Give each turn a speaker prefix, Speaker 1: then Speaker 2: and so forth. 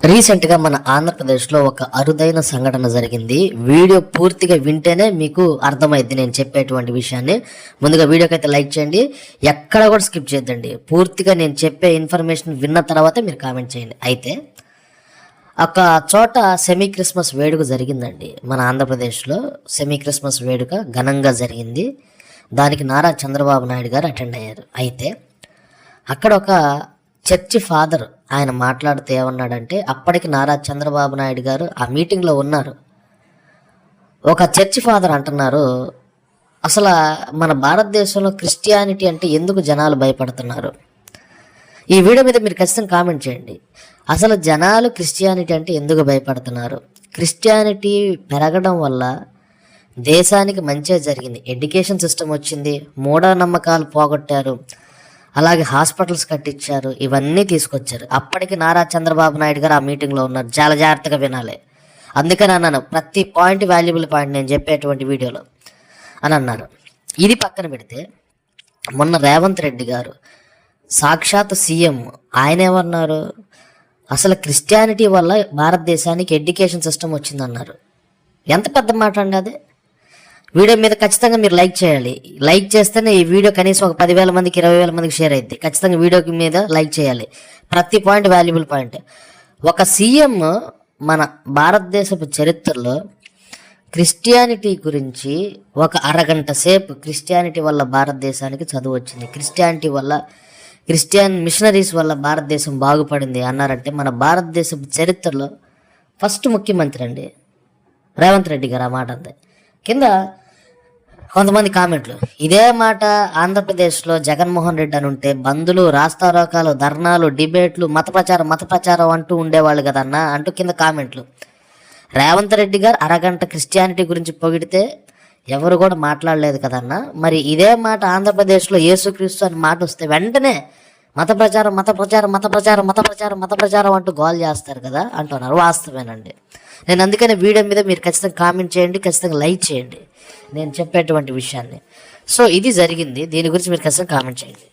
Speaker 1: రీసెంట్గా మన ఆంధ్రప్రదేశ్లో ఒక అరుదైన సంఘటన జరిగింది. వీడియో పూర్తిగా వింటేనే మీకు అర్థమైద్ది నేను చెప్పేటువంటి విషయాన్ని. ముందుగా వీడియోకి అయితే లైక్ చేయండి, ఎక్కడ కూడా స్కిప్ చేయొద్దండి. పూర్తిగా నేను చెప్పే ఇన్ఫర్మేషన్ విన్న తర్వాత మీరు కామెంట్ చేయండి. అయితే ఒక చోట సెమీ క్రిస్మస్ వేడుక జరిగిందండి. మన ఆంధ్రప్రదేశ్లో సెమీ క్రిస్మస్ వేడుక ఘనంగా జరిగింది. దానికి నారా చంద్రబాబు నాయుడు గారు అటెండ్ అయ్యారు. అయితే అక్కడ ఒక చర్చి ఫాదర్ ఆయన మాట్లాడితే ఏమన్నాడంటే, అప్పటికి నారా చంద్రబాబు నాయుడు గారు ఆ మీటింగ్లో ఉన్నారు. ఒక చర్చి ఫాదర్ అంటున్నారు, అసలు మన భారతదేశంలో క్రిస్టియానిటీ అంటే ఎందుకు జనాలు భయపడుతున్నారు? ఈ వీడియో మీద మీరు ఖచ్చితంగా కామెంట్ చేయండి. అసలు జనాలు క్రిస్టియానిటీ అంటే ఎందుకు భయపడుతున్నారు? క్రిస్టియానిటీ పెరగడం వల్ల దేశానికి మంచిగా జరిగింది. ఎడ్యుకేషన్ సిస్టమ్ వచ్చింది, మూఢనమ్మకాలు పోగొట్టారు, అలాగే హాస్పిటల్స్ కట్టించారు, ఇవన్నీ తీసుకొచ్చారు. అప్పటికి నారా చంద్రబాబు నాయుడు గారు ఆ మీటింగ్లో ఉన్నారు. చాలా జాగ్రత్తగా వినాలి. అందుకని అన్నాను, ప్రతి పాయింట్ వాల్యుబుల్ పాయింట్ నేను చెప్పేటువంటి వీడియోలో అని అన్నారు. ఇది పక్కన పెడితే మొన్న రేవంత్ రెడ్డి గారు సాక్షాత్ సీఎం ఆయన ఏమన్నారు, అసలు క్రిస్టియానిటీ వల్ల భారతదేశానికి ఎడ్యుకేషన్ సిస్టమ్ వచ్చిందన్నారు. ఎంత పెద్ద మాట అండి అది. వీడియో మీద ఖచ్చితంగా మీరు లైక్ చేయాలి. లైక్ చేస్తేనే ఈ వీడియో కనీసం ఒక 10,000 మందికి 20,000 మందికి షేర్ అయింది. ఖచ్చితంగా వీడియో మీద లైక్ చేయాలి. ప్రతి పాయింట్ వాల్యుబుల్ పాయింట్. ఒక సీఎం మన భారతదేశపు చరిత్రలో క్రిస్టియానిటీ గురించి ఒక అరగంట సేపు, క్రిస్టియానిటీ వల్ల భారతదేశానికి చదువు వచ్చింది, క్రిస్టియానిటీ వల్ల, క్రిస్టియన్ మిషనరీస్ వల్ల భారతదేశం బాగుపడింది అన్నారంటే మన భారతదేశపు చరిత్రలో ఫస్ట్ ముఖ్యమంత్రి అండి రేవంత్ రెడ్డి గారు ఆ మాట అంది. కింద కొంతమంది కామెంట్లు, ఇదే మాట ఆంధ్రప్రదేశ్లో జగన్మోహన్ రెడ్డి అని ఉంటే బంధులు, రాస్తారోకాలు, ధర్నాలు, డిబేట్లు, మత ప్రచారం అంటూ ఉండేవాళ్ళు కదన్నా అంటూ కింద కామెంట్లు. రేవంత్ రెడ్డి గారు అరగంట క్రిస్టియానిటీ గురించి పొగిడితే ఎవరు కూడా మాట్లాడలేదు కదన్నా. మరి ఇదే మాట ఆంధ్రప్రదేశ్లో యేసుక్రీస్తు అని మాట వస్తే వెంటనే మత ప్రచారం అంటూ గోల్ చేస్తారు కదా అంటున్నారు. వాస్తవేనండి. నేను అందుకని వీడియో మీద మీరు ఖచ్చితంగా కామెంట్ చేయండి, ఖచ్చితంగా లైక్ చేయండి నేను చెప్పేటువంటి విషయాన్ని. సో ఇది జరిగింది, దీని గురించి మీరు ఖచ్చితంగా కామెంట్ చేయండి.